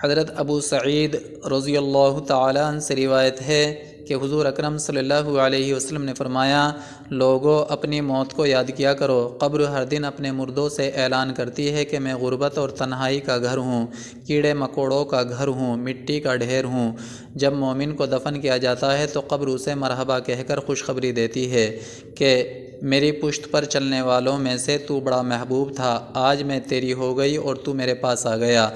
حضرت ابو سعید رضی اللہ تعالیٰ عنہ سے روایت ہے کہ حضور اکرم صلی اللہ علیہ وسلم نے فرمایا، لوگوں اپنی موت کو یاد کیا کرو، قبر ہر دن اپنے مردوں سے اعلان کرتی ہے کہ میں غربت اور تنہائی کا گھر ہوں، کیڑے مکوڑوں کا گھر ہوں، مٹی کا ڈھیر ہوں۔ جب مومن کو دفن کیا جاتا ہے تو قبر اسے مرحبا کہہ کر خوشخبری دیتی ہے کہ میری پشت پر چلنے والوں میں سے تو بڑا محبوب تھا، آج میں تیری ہو گئی اور تو میرے پاس آ گیا،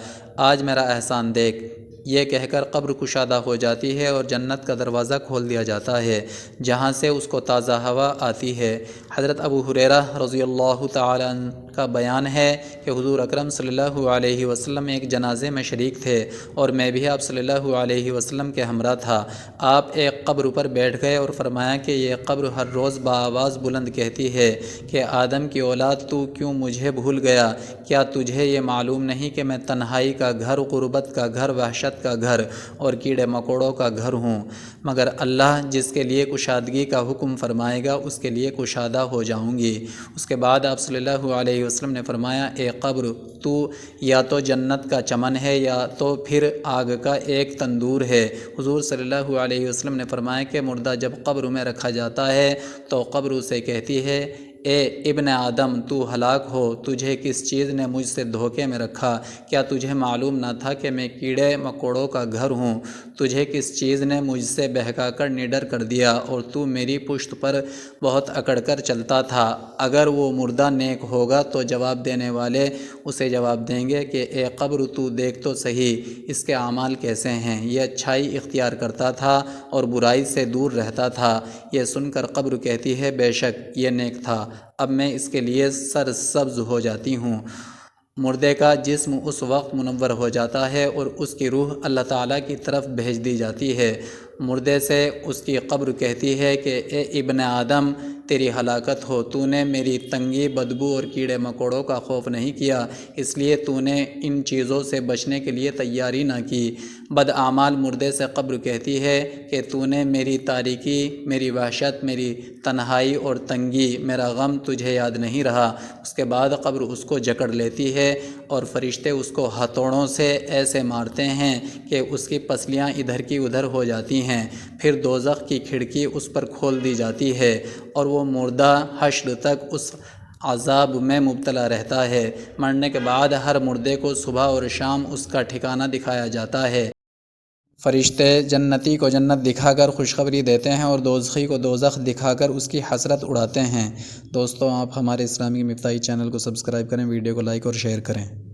آج میرا احسان دیکھ۔ یہ کہہ کر قبر کشادہ ہو جاتی ہے اور جنت کا دروازہ کھول دیا جاتا ہے، جہاں سے اس کو تازہ ہوا آتی ہے۔ حضرت ابو ہریرہ رضی اللہ تعالیٰ عنہ کا بیان ہے کہ حضور اکرم صلی اللہ علیہ وسلم ایک جنازے میں شریک تھے اور میں بھی آپ صلی اللہ علیہ وسلم کے ہمراہ تھا۔ آپ ایک قبر پر بیٹھ گئے اور فرمایا کہ یہ قبر ہر روز بآواز بلند کہتی ہے کہ آدم کی اولاد، تو کیوں مجھے بھول گیا؟ کیا تجھے یہ معلوم نہیں کہ میں تنہائی کا گھر، غربت کا گھر، وحشت کا گھر اور کیڑے مکوڑوں کا گھر ہوں؟ مگر اللہ جس کے لیے کشادگی کا حکم فرمائے گا اس کے لیے کشادہ ہو جاؤں گی۔ اس کے بعد آپ صلی اللہ علیہ وسلم نے فرمایا، اے قبر، تو یا تو جنت کا چمن ہے یا تو پھر آگ کا ایک تندور ہے۔ حضور صلی اللہ علیہ وسلم نے فرمایا کہ مردہ جب قبر میں رکھا جاتا ہے تو قبر اسے کہتی ہے، اے ابن آدم، تو ہلاک ہو، تجھے کس چیز نے مجھ سے دھوکے میں رکھا؟ کیا تجھے معلوم نہ تھا کہ میں کیڑے مکوڑوں کا گھر ہوں؟ تجھے کس چیز نے مجھ سے بہکا کر نڈر کر دیا اور تو میری پشت پر بہت اکڑ کر چلتا تھا؟ اگر وہ مردہ نیک ہوگا تو جواب دینے والے اسے جواب دیں گے کہ اے قبر، تو دیکھ تو صحیح اس کے اعمال کیسے ہیں، یہ اچھائی اختیار کرتا تھا اور برائی سے دور رہتا تھا۔ یہ سن کر قبر کہتی ہے، بے شک یہ نیک تھا، اب میں اس کے لیے سرسبز ہو جاتی ہوں۔ مردے کا جسم اس وقت منور ہو جاتا ہے اور اس کی روح اللہ تعالیٰ کی طرف بھیج دی جاتی ہے۔ مردے سے اس کی قبر کہتی ہے کہ اے ابن آدم، تیری ہلاکت ہو، تو نے میری تنگی، بدبو اور کیڑے مکوڑوں کا خوف نہیں کیا، اس لیے تو نے ان چیزوں سے بچنے کے لیے تیاری نہ کی۔ بداعمال مردے سے قبر کہتی ہے کہ تو نے میری تاریکی، میری وحشت، میری تنہائی اور تنگی، میرا غم تجھے یاد نہیں رہا۔ اس کے بعد قبر اس کو جکڑ لیتی ہے اور فرشتے اس کو ہتھوڑوں سے ایسے مارتے ہیں کہ اس کی پسلیاں ادھر کی ادھر ہو جاتی ہیں۔ پھر دوزخ کی کھڑکی اس پر کھول دی جاتی ہے اور وہ مردہ حشر تک اس عذاب میں مبتلا رہتا ہے۔ مرنے کے بعد ہر مردے کو صبح اور شام اس کا ٹھکانہ دکھایا جاتا ہے۔ فرشتے جنتی کو جنت دکھا کر خوشخبری دیتے ہیں اور دوزخی کو دوزخ دکھا کر اس کی حسرت اڑاتے ہیں۔ دوستو، آپ ہمارے اسلامی مفتاحی چینل کو سبسکرائب کریں، ویڈیو کو لائک اور شیئر کریں۔